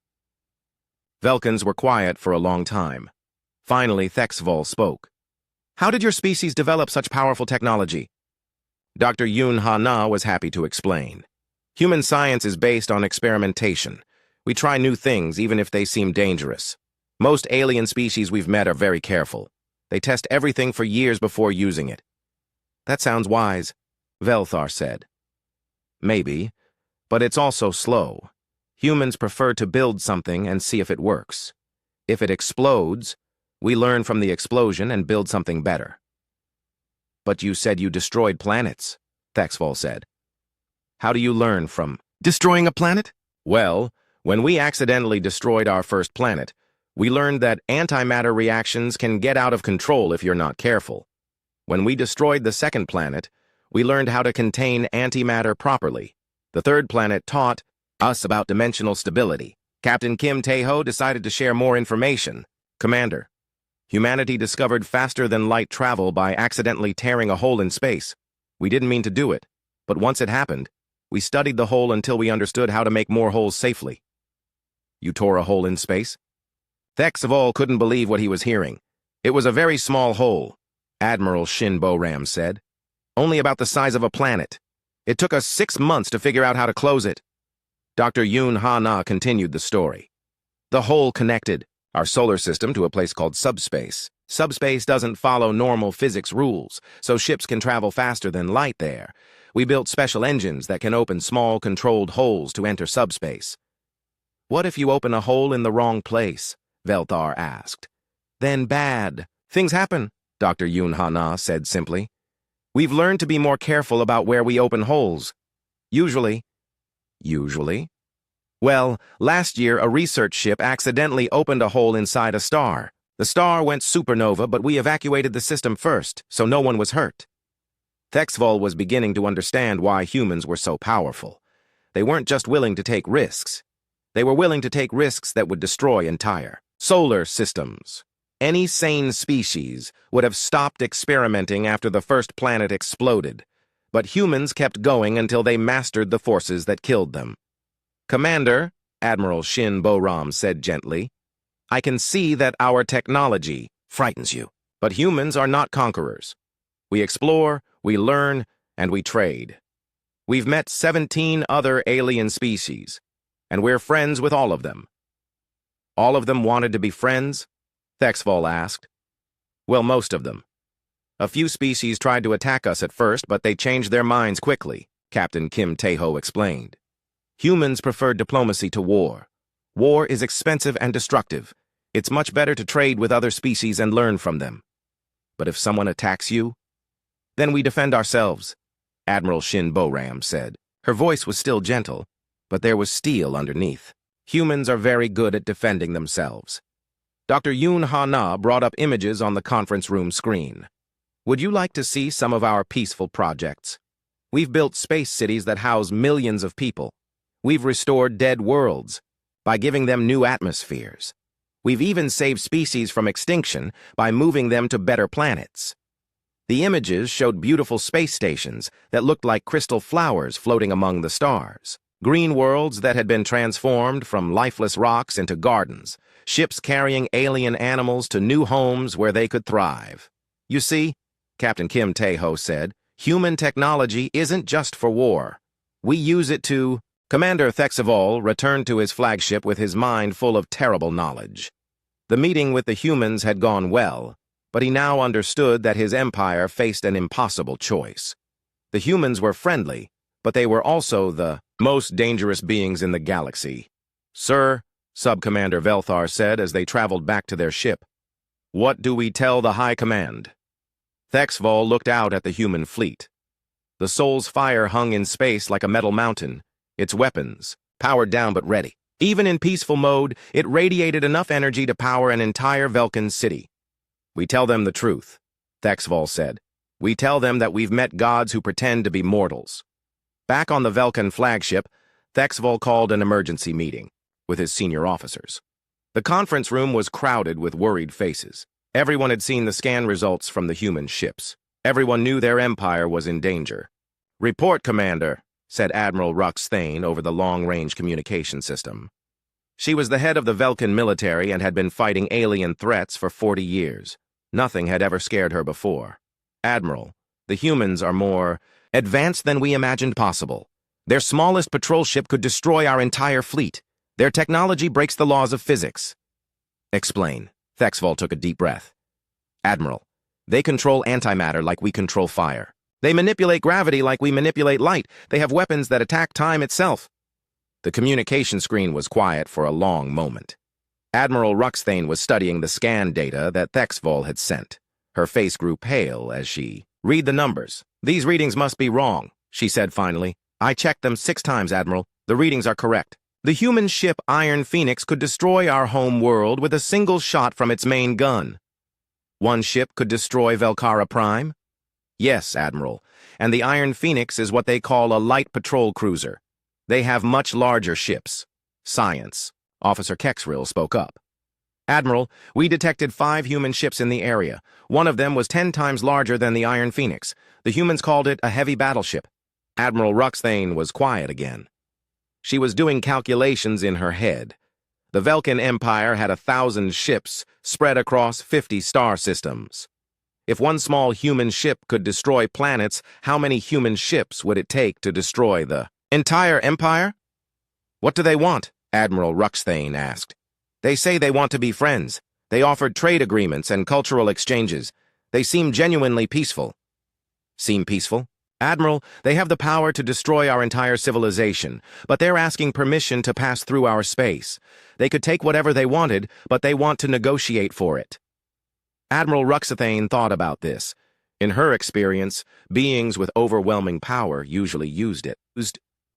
Velkans were quiet for a long time. Finally, Thexvol spoke. How did your species develop such powerful technology? Dr. Yoon Ha-na was happy to explain. Human science is based on experimentation. We try new things even if they seem dangerous. Most alien species we've met are very careful. They test everything for years before using it. That sounds wise, Velthar said. Maybe, but it's also slow. Humans prefer to build something and see if it works. If it explodes, we learn from the explosion and build something better. But you said you destroyed planets, Thexvol said. How do you learn from destroying a planet? Well, when we accidentally destroyed our first planet, we learned that antimatter reactions can get out of control if you're not careful. When we destroyed the second planet, we learned how to contain antimatter properly. The third planet taught us about dimensional stability. Captain Kim Tae-ho decided to share more information. Commander, humanity discovered faster-than-light travel by accidentally tearing a hole in space. We didn't mean to do it, but once it happened, we studied the hole until we understood how to make more holes safely. You tore a hole in space? Thexvol couldn't believe what he was hearing. It was a very small hole, Admiral Shin Bo-ram said. Only about the size of a planet. It took us 6 months to figure out how to close it. Dr. Yoon Ha-na continued the story. The hole connected our solar system to a place called subspace. Subspace doesn't follow normal physics rules, so ships can travel faster than light there. We built special engines that can open small, controlled holes to enter subspace. What if you open a hole in the wrong place? Velthar asked. Then bad things happen, Dr. Yoon Ha-na said simply. We've learned to be more careful about where we open holes. Usually? Well, last year a research ship accidentally opened a hole inside a star. The star went supernova, but we evacuated the system first, so no one was hurt. Thexvol was beginning to understand why humans were so powerful. They weren't just willing to take risks. They were willing to take risks that would destroy entire solar systems. Any sane species would have stopped experimenting after the first planet exploded, but humans kept going until they mastered the forces that killed them. Commander, Admiral Shin Bo-ram said gently, I can see that our technology frightens you, but humans are not conquerors. We explore, we learn, and we trade. We've met 17 other alien species, and we're friends with all of them. All of them wanted to be friends? Thexvol asked. Well, most of them. A few species tried to attack us at first, but they changed their minds quickly, Captain Kim Tae-ho explained. Humans prefer diplomacy to war. War is expensive and destructive. It's much better to trade with other species and learn from them. But if someone attacks you, then we defend ourselves, Admiral Shin Bo-ram said. Her voice was still gentle, but there was steel underneath. Humans are very good at defending themselves. Dr. Yoon Ha-na brought up images on the conference room screen. Would you like to see some of our peaceful projects? We've built space cities that house millions of people. We've restored dead worlds by giving them new atmospheres. We've even saved species from extinction by moving them to better planets. The images showed beautiful space stations that looked like crystal flowers floating among the stars. Green worlds that had been transformed from lifeless rocks into gardens. Ships carrying alien animals to new homes where they could thrive. You see, Captain Kim Tae-ho said, human technology isn't just for war. We use it to... Commander Thexvol returned to his flagship with his mind full of terrible knowledge. The meeting with the humans had gone well, but he now understood that his empire faced an impossible choice. The humans were friendly, but they were also the most dangerous beings in the galaxy. Sir, Sub-Commander Velthar said as they traveled back to their ship, what do we tell the High Command? Thexvol looked out at the human fleet. The Soul's fire hung in space like a metal mountain, its weapons, powered down but ready. Even in peaceful mode, it radiated enough energy to power an entire Velkan city. We tell them the truth, Thexvol said. We tell them that we've met gods who pretend to be mortals. Back on the Velkan flagship, Thexvol called an emergency meeting with his senior officers. The conference room was crowded with worried faces. Everyone had seen the scan results from the human ships. Everyone knew their empire was in danger. "Report, Commander," said Admiral Rux Thane over the long-range communication system. She was the head of the Velkin military and had been fighting alien threats for 40 years. Nothing had ever scared her before. "Admiral, the humans are more advanced than we imagined possible. Their smallest patrol ship could destroy our entire fleet. Their technology breaks the laws of physics." "Explain." Thexval took a deep breath. "Admiral, they control antimatter like we control fire. They manipulate gravity like we manipulate light. They have weapons that attack time itself." The communication screen was quiet for a long moment. Admiral Ruxthane was studying the scan data that Thexval had sent. Her face grew pale as she read the numbers. "These readings must be wrong," she said finally. "I checked them 6 times, Admiral. The readings are correct. The human ship Iron Phoenix could destroy our home world with a single shot from its main gun." "One ship could destroy Velkara Prime?" "Yes, Admiral, and the Iron Phoenix is what they call a light patrol cruiser. They have much larger ships." "Science," Officer Kexrill spoke up. "Admiral, we detected 5 human ships in the area. One of them was 10 times larger than the Iron Phoenix. The humans called it a heavy battleship." Admiral Ruxthane was quiet again. She was doing calculations in her head. The Velkin Empire had 1,000 ships spread across 50 star systems. If one small human ship could destroy planets, how many human ships would it take to destroy the entire empire? "What do they want?" Admiral Ruxthane asked. "They say they want to be friends. They offered trade agreements and cultural exchanges. They seem genuinely peaceful." "Seem peaceful?" "Admiral, they have the power to destroy our entire civilization, but they're asking permission to pass through our space. They could take whatever they wanted, but they want to negotiate for it." Admiral Ruxthane thought about this. In her experience, beings with overwhelming power usually used it.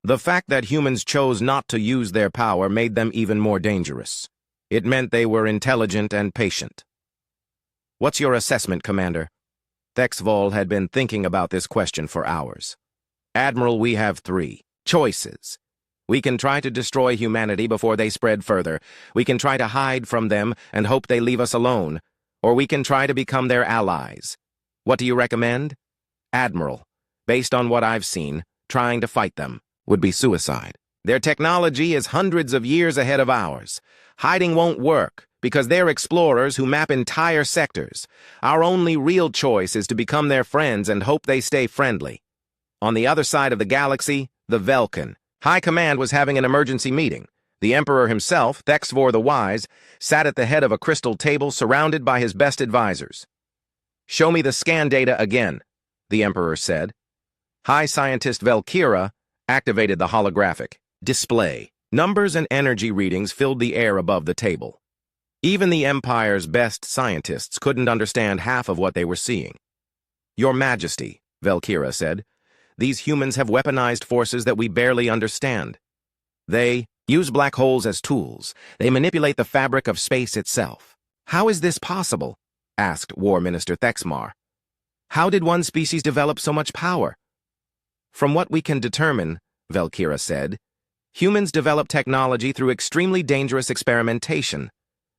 The fact that humans chose not to use their power made them even more dangerous. It meant they were intelligent and patient. "What's your assessment, Commander?" Thexval had been thinking about this question for hours. "Admiral, we have 3 choices. We can try to destroy humanity before they spread further. We can try to hide from them and hope they leave us alone. Or we can try to become their allies. What do you recommend?" "Admiral, based on what I've seen, trying to fight them would be suicide. Their technology is hundreds of years ahead of ours. Hiding won't work, because they're explorers who map entire sectors. Our only real choice is to become their friends and hope they stay friendly." On the other side of the galaxy, the Velkin. High Command was having an emergency meeting. The Emperor himself, Thexvor the Wise, sat at the head of a crystal table surrounded by his best advisors. "Show me the scan data again," the Emperor said. High Scientist Velkira activated the holographic display. Numbers and energy readings filled the air above the table. Even the Empire's best scientists couldn't understand half of what they were seeing. "Your Majesty," Velkira said, "these humans have weaponized forces that we barely understand. They use black holes as tools. They manipulate the fabric of space itself." "How is this possible?" asked War Minister Thexmar. "How did one species develop so much power?" "From what we can determine," Velkira said, "humans develop technology through extremely dangerous experimentation.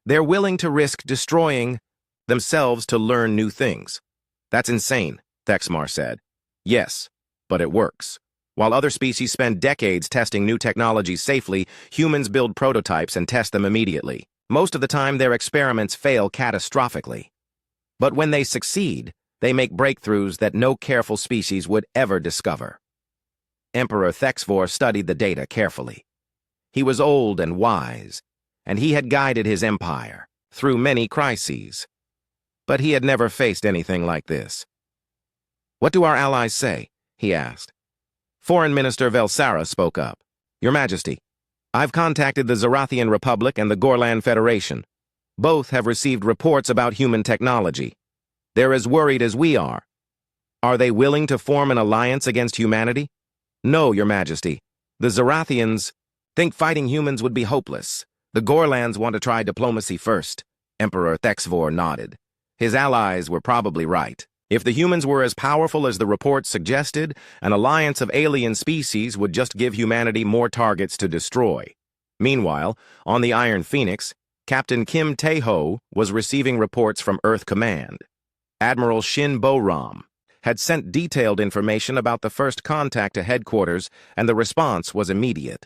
They're willing to risk destroying themselves to learn new things." "That's insane," Thexmar said. "Yes, but it works. While other species spend decades testing new technologies safely, humans build prototypes and test them immediately. Most of the time, their experiments fail catastrophically. But when they succeed, they make breakthroughs that no careful species would ever discover." Emperor Thexvor studied the data carefully. He was old and wise, and he had guided his empire through many crises. But he had never faced anything like this. "What do our allies say?" he asked. Foreign Minister Velsara spoke up. "Your Majesty, I've contacted the Zarathian Republic and the Gorlan Federation. Both have received reports about human technology. They're as worried as we are. Are they willing to form an alliance against humanity?" "No, Your Majesty. The Zarathians think fighting humans would be hopeless. The Gorlans want to try diplomacy first." Emperor Thexvor nodded. His allies were probably right. If the humans were as powerful as the reports suggested, an alliance of alien species would just give humanity more targets to destroy. Meanwhile, on the Iron Phoenix, Captain Kim Tae-ho was receiving reports from Earth Command. Admiral Shin Bo-ram had sent detailed information about the first contact to headquarters, and the response was immediate.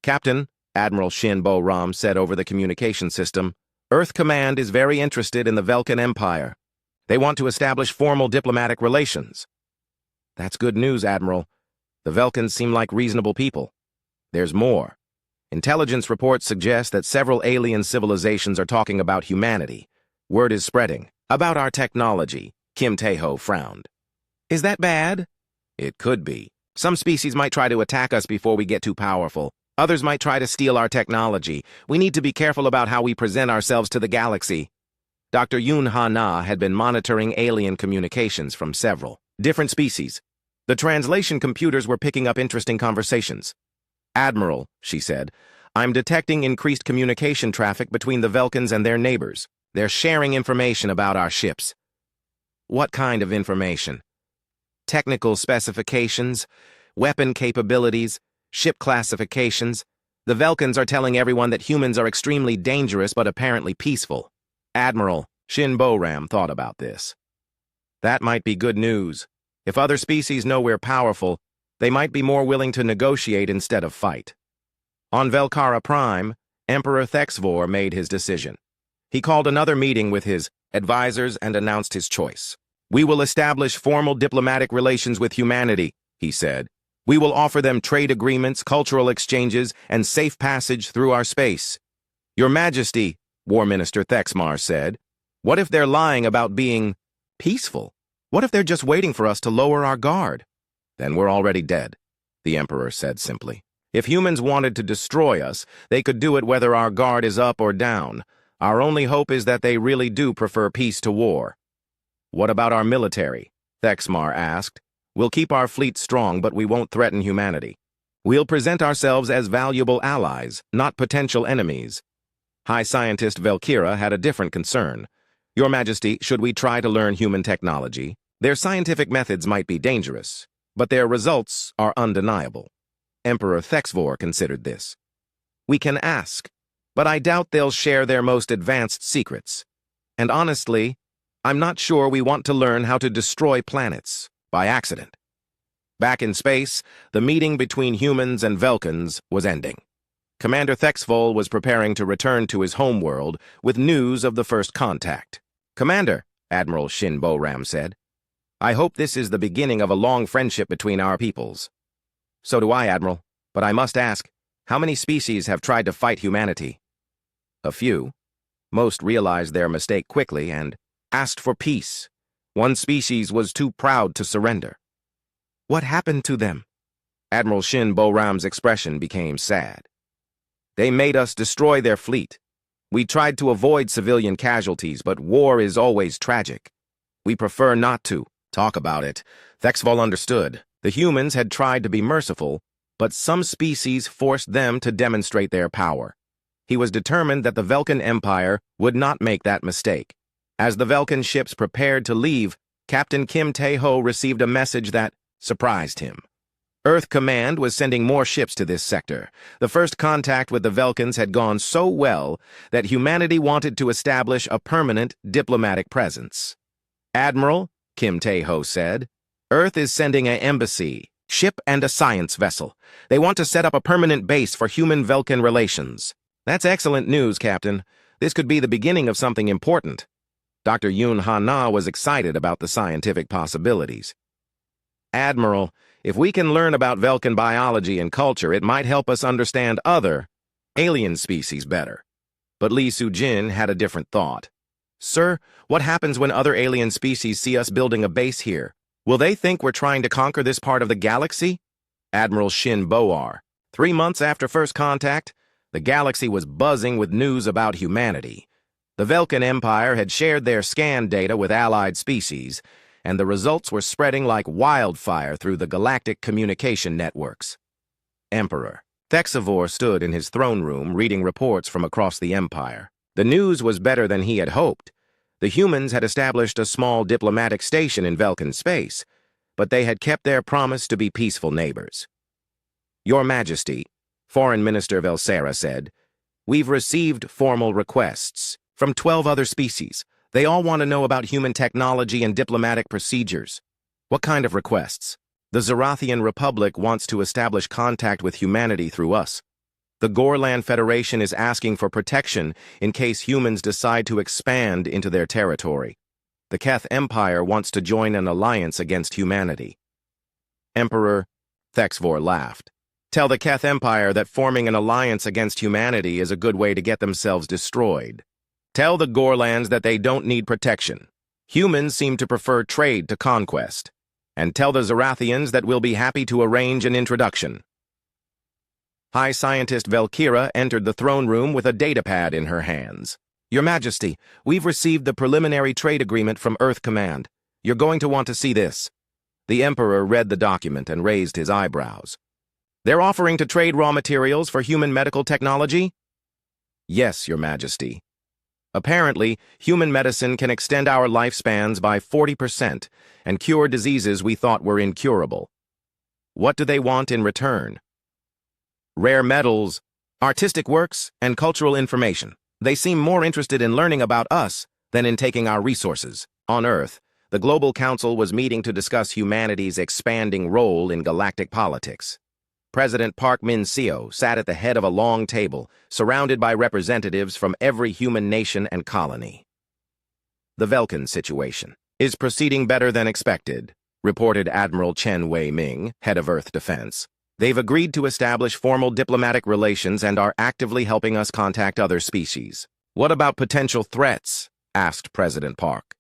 "Captain," Admiral Shin Bo-ram said over the communication system, "Earth Command is very interested in the Velkan Empire. They want to establish formal diplomatic relations." "That's good news, Admiral. The Velkans seem like reasonable people. There's more. Intelligence reports suggest that several alien civilizations are talking about humanity. Word is spreading about our technology." Kim Tae-ho frowned. "Is that bad?" "It could be. Some species might try to attack us before we get too powerful. Others might try to steal our technology. We need to be careful about how we present ourselves to the galaxy." Dr. Yoon Ha-na had been monitoring alien communications from several different species. The translation computers were picking up interesting conversations. "Admiral," she said, "I'm detecting increased communication traffic between the Velkans and their neighbors. They're sharing information about our ships." "What kind of information?" "Technical specifications, weapon capabilities, ship classifications. The Velkans are telling everyone that humans are extremely dangerous but apparently peaceful." Admiral Shin Bo-ram thought about this. "That might be good news. If other species know we're powerful, they might be more willing to negotiate instead of fight." On Velkara Prime, Emperor Thexvor made his decision. He called another meeting with his advisors and announced his choice. "We will establish formal diplomatic relations with humanity," he said. "We will offer them trade agreements, cultural exchanges, and safe passage through our space." "Your Majesty," War Minister Thexmar said, "what if they're lying about being peaceful? What if they're just waiting for us to lower our guard?" "Then we're already dead," the Emperor said simply. "If humans wanted to destroy us, they could do it whether our guard is up or down. Our only hope is that they really do prefer peace to war." "What about our military?" Thexmar asked. "We'll keep our fleet strong, but we won't threaten humanity. We'll present ourselves as valuable allies, not potential enemies." High Scientist Velkira had a different concern. "Your Majesty, should we try to learn human technology? Their scientific methods might be dangerous, but their results are undeniable." Emperor Thexvor considered this. "We can ask, but I doubt they'll share their most advanced secrets. And honestly, I'm not sure we want to learn how to destroy planets by accident." Back in space, the meeting between humans and Velkans was ending. Commander Thexvol was preparing to return to his homeworld with news of the first contact. "Commander," Admiral Shin Bo-ram said, "I hope this is the beginning of a long friendship between our peoples." "So do I, Admiral, but I must ask, how many species have tried to fight humanity?" "A few. Most realized their mistake quickly and asked for peace. One species was too proud to surrender." "What happened to them?" Admiral Shin Bo-ram's expression became sad. "They made us destroy their fleet. We tried to avoid civilian casualties, but war is always tragic. We prefer not to talk about it." Thexvol understood. The humans had tried to be merciful, but some species forced them to demonstrate their power. He was determined that the Velkan Empire would not make that mistake. As the Velkan ships prepared to leave, Captain Kim Tae-ho received a message that surprised him. Earth Command was sending more ships to this sector. The first contact with the Velkans had gone so well that humanity wanted to establish a permanent diplomatic presence. "Admiral," Kim Tae-ho said, "Earth is sending an embassy, ship, and a science vessel. They want to set up a permanent base for human-Velkan relations." "That's excellent news, Captain. This could be the beginning of something important." Dr. Yoon Ha-na was excited about the scientific possibilities. "Admiral, if we can learn about Velkan biology and culture, it might help us understand other alien species better." But Lee Soo-jin had a different thought. "Sir, what happens when other alien species see us building a base here? Will they think we're trying to conquer this part of the galaxy?" Admiral Shin Bo-ar. 3 months after first contact, the galaxy was buzzing with news about humanity. The Velkan Empire had shared their scan data with allied species, and the results were spreading like wildfire through the galactic communication networks. Emperor Thexavor stood in his throne room reading reports from across the empire. The news was better than he had hoped. The humans had established a small diplomatic station in Velkan space, but they had kept their promise to be peaceful neighbors. "Your Majesty," Foreign Minister Velsera said, We've received formal requests from 12 other species. They all want to know about human technology and diplomatic procedures. What kind of requests? The Zarathian Republic wants to establish contact with humanity through us. The Gorland Federation is asking for protection in case humans decide to expand into their territory. The Keth Empire wants to join an alliance against humanity. Emperor Thexvor laughed. Tell the Keth Empire that forming an alliance against humanity is a good way to get themselves destroyed. Tell the Gorlands that they don't need protection. Humans seem to prefer trade to conquest. And tell the Zarathians that we'll be happy to arrange an introduction. High Scientist Velkira entered the throne room with a datapad in her hands. Your Majesty, we've received the preliminary trade agreement from Earth Command. You're going to want to see this. The Emperor read the document and raised his eyebrows. They're offering to trade raw materials for human medical technology? Yes, Your Majesty. Apparently, human medicine can extend our lifespans by 40% and cure diseases we thought were incurable. What do they want in return? Rare metals, artistic works, and cultural information. They seem more interested in learning about us than in taking our resources. On Earth, the Global Council was meeting to discuss humanity's expanding role in galactic politics. President Park Min-seo sat at the head of a long table, surrounded by representatives from every human nation and colony. The Velkin situation is proceeding better than expected, reported Admiral Chen Wei-ming, head of Earth Defense. They've agreed to establish formal diplomatic relations and are actively helping us contact other species. What about potential threats? Asked President Park.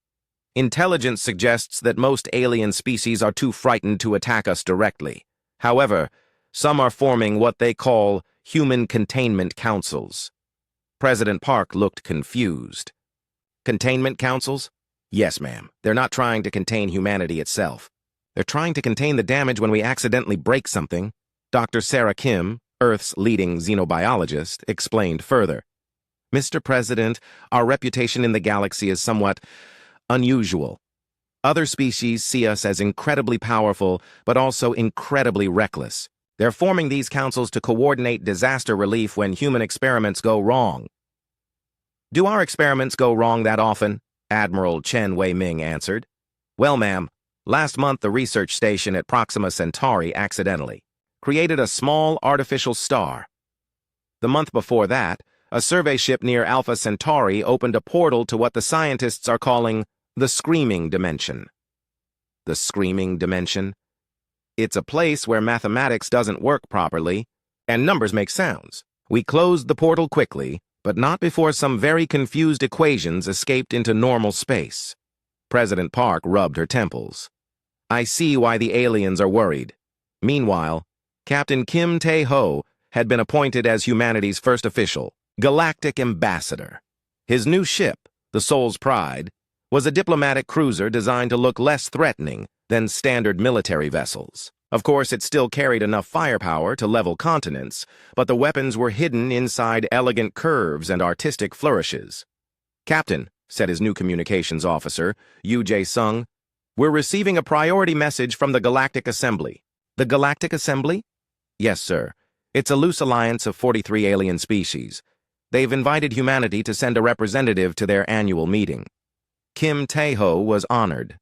Intelligence suggests that most alien species are too frightened to attack us directly. However, some are forming what they call human containment councils. President Park looked confused. Containment councils? Yes, ma'am. They're not trying to contain humanity itself. They're trying to contain the damage when we accidentally break something. Dr. Sarah Kim, Earth's leading xenobiologist, explained further. Mr. President, our reputation in the galaxy is somewhat unusual. Other species see us as incredibly powerful, but also incredibly reckless. They're forming these councils to coordinate disaster relief when human experiments go wrong. Do our experiments go wrong that often? Admiral Chen Wei-ming answered. Well, ma'am, last month the research station at Proxima Centauri accidentally created a small artificial star. The month before that, a survey ship near Alpha Centauri opened a portal to what the scientists are calling the Screaming Dimension. The Screaming Dimension? It's a place where mathematics doesn't work properly, and numbers make sounds. We closed the portal quickly, but not before some very confused equations escaped into normal space. President Park rubbed her temples. I see why the aliens are worried. Meanwhile, Captain Kim Tae-ho had been appointed as humanity's first official Galactic Ambassador. His new ship, the Soul's Pride, was a diplomatic cruiser designed to look less threatening than standard military vessels. Of course, it still carried enough firepower to level continents, but the weapons were hidden inside elegant curves and artistic flourishes. Captain, said his new communications officer, Yu Jae-sung, we're receiving a priority message from the Galactic Assembly. The Galactic Assembly? Yes, sir. It's a loose alliance of 43 alien species. They've invited humanity to send a representative to their annual meeting. Kim Tae-ho was honored.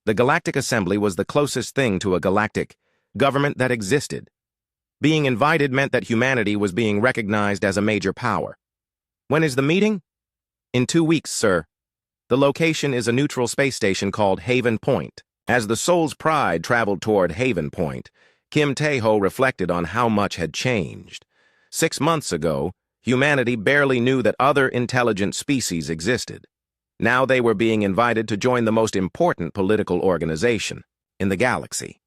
The Galactic Assembly was the closest thing to a galactic government that existed. Being invited meant that humanity was being recognized as a major power. When is the meeting? In 2 weeks, sir. The location is a neutral space station called Haven Point. As the Soul's Pride traveled toward Haven Point, Kim Tae-ho reflected on how much had changed. 6 months ago, humanity barely knew that other intelligent species existed. Now they were being invited to join the most important political organization in the galaxy.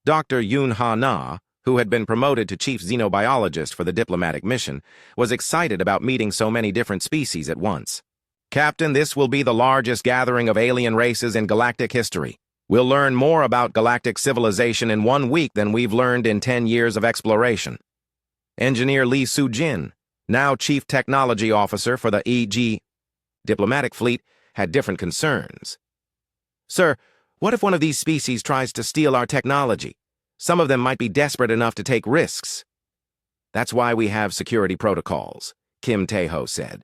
Dr. Yoon Ha-na, who had been promoted to chief xenobiologist for the diplomatic mission, was excited about meeting so many different species at once. Captain, this will be the largest gathering of alien races in galactic history. We'll learn more about galactic civilization in 1 week than we've learned in 10 years of exploration. Engineer Lee Soo-jin, now Chief Technology Officer for the E.G. diplomatic fleet, had different concerns. Sir, what if one of these species tries to steal our technology? Some of them might be desperate enough to take risks. That's why we have security protocols. Kim Tae-ho said.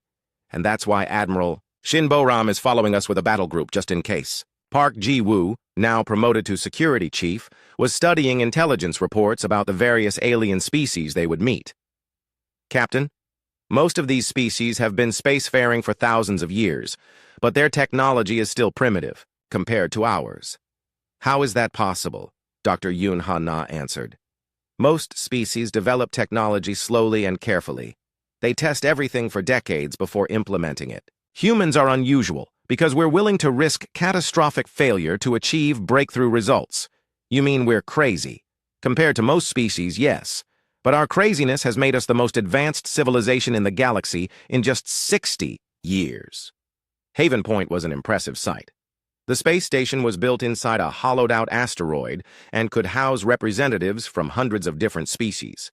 "And that's why Admiral Shin Bo-ram is following us with a battle group just in case." Park Ji-woo, now promoted to security chief, was studying intelligence reports about the various alien species they would meet. "Captain, most of these species have been spacefaring for thousands of years, but their technology is still primitive compared to ours." "How is that possible?" Dr. Yoon Ha-na answered. "Most species develop technology slowly and carefully. They test everything for decades before implementing it. Humans are unusual because we're willing to risk catastrophic failure to achieve breakthrough results." "You mean we're crazy?" "Compared to most species, yes. But our craziness has made us the most advanced civilization in the galaxy in just 60 years. Haven Point was an impressive sight. The space station was built inside a hollowed-out asteroid and could house representatives from hundreds of different species.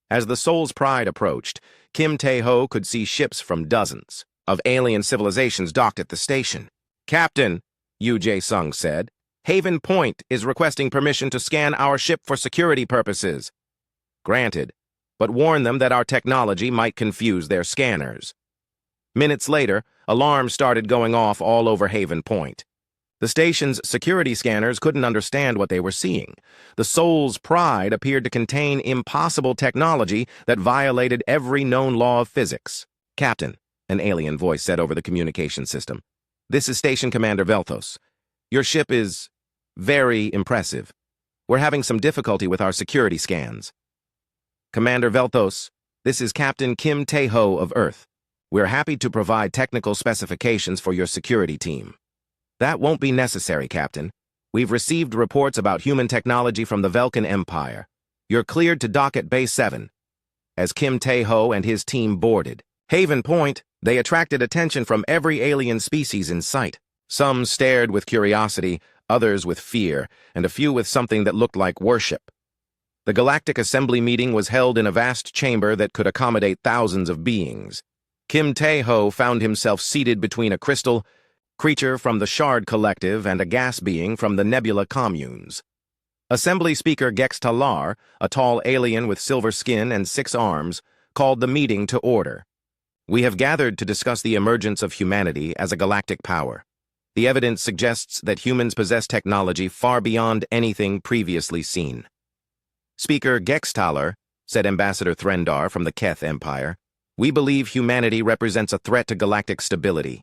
As the Soul's Pride approached, Kim Tae-ho could see ships from dozens of alien civilizations docked at the station. "Captain," Yoo Jae-sung said, "Haven Point is requesting permission to scan our ship for security purposes." "Granted, but warn them that our technology might confuse their scanners." Minutes later, alarms started going off all over Haven Point. The station's security scanners couldn't understand what they were seeing. The Soul's Pride appeared to contain impossible technology that violated every known law of physics. "Captain," an alien voice said over the communication system, "this is Station Commander Velthos. Your ship is very impressive. We're having some difficulty with our security scans." "Commander Velthos, this is Captain Kim Tae-ho of Earth. We're happy to provide technical specifications for your security team." "That won't be necessary, Captain. We've received reports about human technology from the Velkan Empire. You're cleared to dock at Base 7. As Kim Tae-ho and his team boarded Haven Point, they attracted attention from every alien species in sight. Some stared with curiosity, others with fear, and a few with something that looked like worship. The Galactic Assembly meeting was held in a vast chamber that could accommodate thousands of beings. Kim Tae-ho found himself seated between a crystal creature from the Shard Collective and a gas being from the Nebula Communes. Assembly Speaker Gex Talar, a tall alien with silver skin and 6 arms, called the meeting to order. "We have gathered to discuss the emergence of humanity as a galactic power. The evidence suggests that humans possess technology far beyond anything previously seen." "Speaker Gex Talar," said Ambassador Threndar from the Keth Empire, "we believe humanity represents a threat to galactic stability.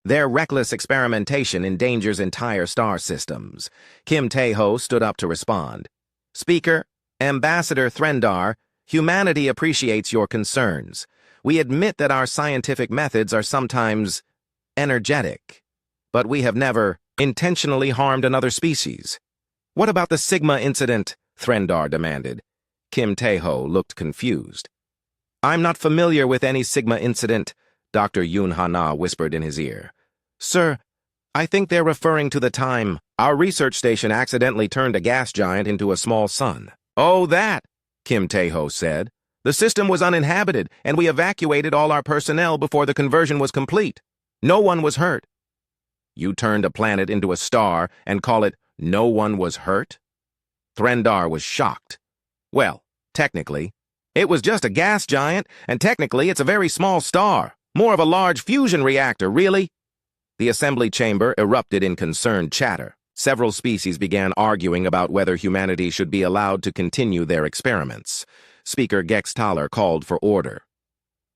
Their reckless experimentation endangers entire star systems." Kim Tae-ho stood up to respond. "Speaker, Ambassador Threndar, humanity appreciates your concerns. We admit that our scientific methods are sometimes energetic, but we have never intentionally harmed another species." "What about the Sigma incident?" Threndar demanded. Kim Tae-ho looked confused. "I'm not familiar with any Sigma incident," Dr. Yoon Ha-na whispered in his ear. "Sir, I think they're referring to the time our research station accidentally turned a gas giant into a small sun." "Oh, that," Kim Tae-ho said. "The system was uninhabited, and we evacuated all our personnel before the conversion was complete. No one was hurt." "You turned a planet into a star and call it 'no one was hurt'?" Threndar was shocked. "Well, technically, it was just a gas giant, and technically it's a very small star. More of a large fusion reactor, really." The assembly chamber erupted in concerned chatter. Several species began arguing about whether humanity should be allowed to continue their experiments. Speaker Gex Talar called for order.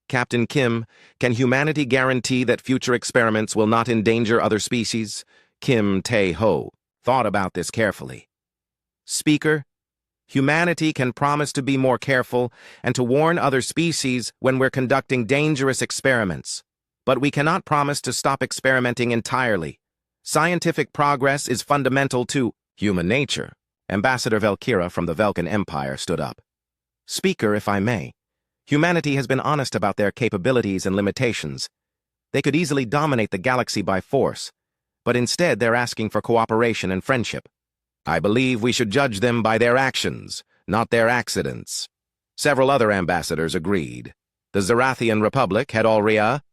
"Captain Kim, can humanity guarantee that future experiments will not endanger other species?" Kim Tae-ho thought about this carefully. "Speaker, humanity can promise to be more careful and to warn other species when we're conducting dangerous experiments. But we cannot promise to stop experimenting entirely. Scientific progress is fundamental to human nature." Ambassador Valkyra from the Velkan Empire stood up. "Speaker, if I may, humanity has been honest about their capabilities and limitations. They could easily dominate the galaxy by force, but instead they're asking for cooperation and friendship. I believe we should judge them by their actions, not their accidents." Several other ambassadors agreed. The Zarathian Republic had Alria